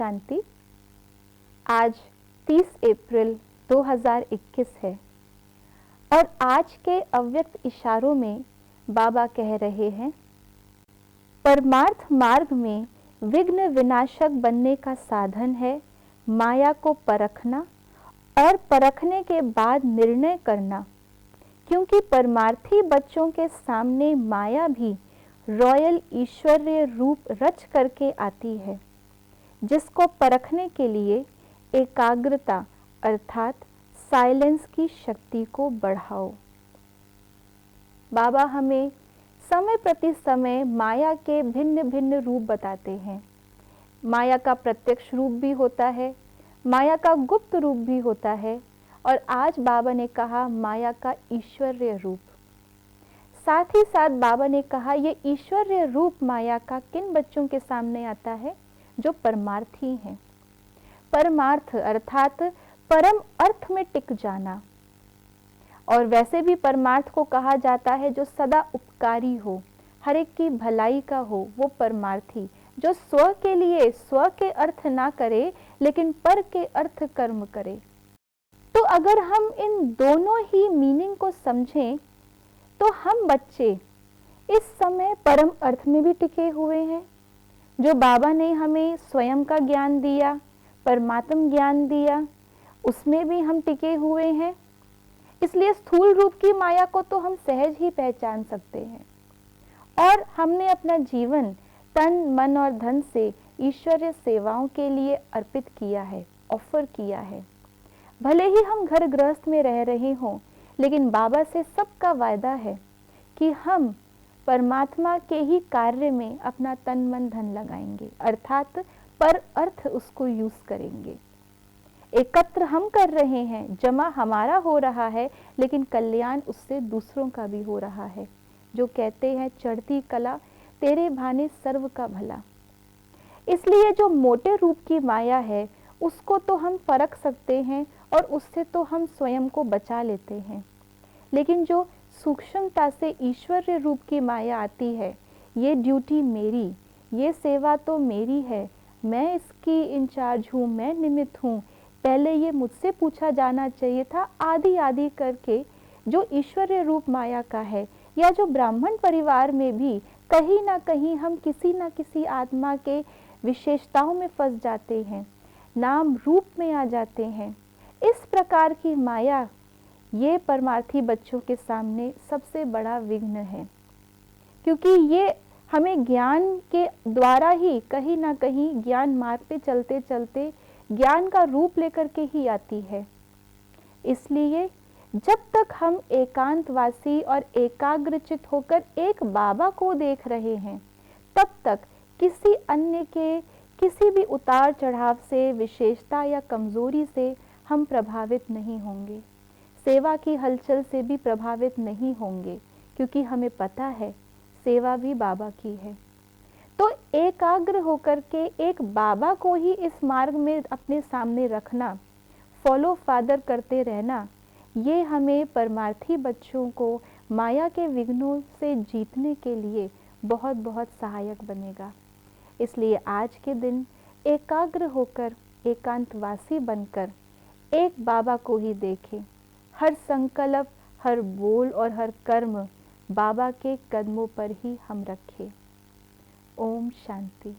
शांति। आज 30 अप्रैल 2021 है और आज के अव्यक्त इशारों में बाबा कह रहे हैं, परमार्थ मार्ग में विघ्न विनाशक बनने का साधन है माया को परखना और परखने के बाद निर्णय करना, क्योंकि परमार्थी बच्चों के सामने माया भी रॉयल ईश्वरीय रूप रच करके आती है, जिसको परखने के लिए एकाग्रता अर्थात साइलेंस की शक्ति को बढ़ाओ। बाबा हमें समय प्रति समय माया के भिन्न भिन्न रूप बताते हैं। माया का प्रत्यक्ष रूप भी होता है, माया का गुप्त रूप भी होता है और आज बाबा ने कहा माया का ईश्वरीय रूप। साथ ही साथ बाबा ने कहा ये ईश्वरीय रूप माया का किन बच्चों के सामने आता है, जो परमार्थी हैं। परमार्थ अर्थात परम अर्थ में टिक जाना, और वैसे भी परमार्थ को कहा जाता है जो सदा उपकारी हो, हर एक की भलाई का हो, वो परमार्थी जो स्व के लिए स्व के अर्थ ना करे लेकिन पर के अर्थ कर्म करे। तो अगर हम इन दोनों ही मीनिंग को समझें तो हम बच्चे इस समय परम अर्थ में भी टिके हुए हैं, जो बाबा ने हमें स्वयं का ज्ञान दिया, परमात्म ज्ञान दिया, उसमें भी हम टिके हुए हैं। इसलिए स्थूल रूप की माया को तो हम सहज ही पहचान सकते हैं और हमने अपना जीवन तन मन और धन से ईश्वरीय सेवाओं के लिए अर्पित किया है, ऑफर किया है। भले ही हम घर गृहस्थ में रह रहे हों, लेकिन बाबा से सबका वायदा है कि हम परमात्मा के ही कार्य में अपना तन मन धन लगाएंगे, अर्थात पर अर्थ उसको यूज करेंगे। एकत्र हम कर रहे हैं, जमा हमारा हो रहा है, लेकिन कल्याण उससे दूसरों का भी हो रहा है। जो कहते हैं चढ़ती कला तेरे भाने सर्व का भला। इसलिए जो मोटे रूप की माया है उसको तो हम परख सकते हैं और उससे तो हम स्वयं को बचा लेते हैं, लेकिन जो सूक्ष्मता से ईश्वरीय रूप की माया आती है, ये ड्यूटी मेरी, ये सेवा तो मेरी है, मैं इसकी इंचार्ज हूँ, मैं निमित्त हूँ, पहले ये मुझसे पूछा जाना चाहिए था, आदि आदि करके जो ईश्वरीय रूप माया का है, या जो ब्राह्मण परिवार में भी कहीं ना कहीं हम किसी ना किसी आत्मा के विशेषताओं में फंस जाते हैं, नाम रूप में आ जाते हैं। इस प्रकार की माया ये परमार्थी बच्चों के सामने सबसे बड़ा विघ्न है, क्योंकि ये हमें ज्ञान के द्वारा ही कहीं ना कहीं ज्ञान मार्ग पे चलते चलते ज्ञान का रूप लेकर के ही आती है। इसलिए जब तक हम एकांतवासी और एकाग्रचित होकर एक बाबा को देख रहे हैं, तब तक किसी अन्य के किसी भी उतार चढ़ाव से, विशेषता या कमजोरी से हम प्रभावित नहीं होंगे, सेवा की हलचल से भी प्रभावित नहीं होंगे, क्योंकि हमें पता है सेवा भी बाबा की है। तो एकाग्र होकर के एक बाबा को ही इस मार्ग में अपने सामने रखना, फॉलो फादर करते रहना, ये हमें परमार्थी बच्चों को माया के विघ्नों से जीतने के लिए बहुत बहुत सहायक बनेगा। इसलिए आज के दिन एकाग्र होकर, एकांतवासी बनकर एक बाबा को ही देखें। हर संकल्प, हर बोल और हर कर्म बाबा के कदमों पर ही हम रखें। ओम शांति।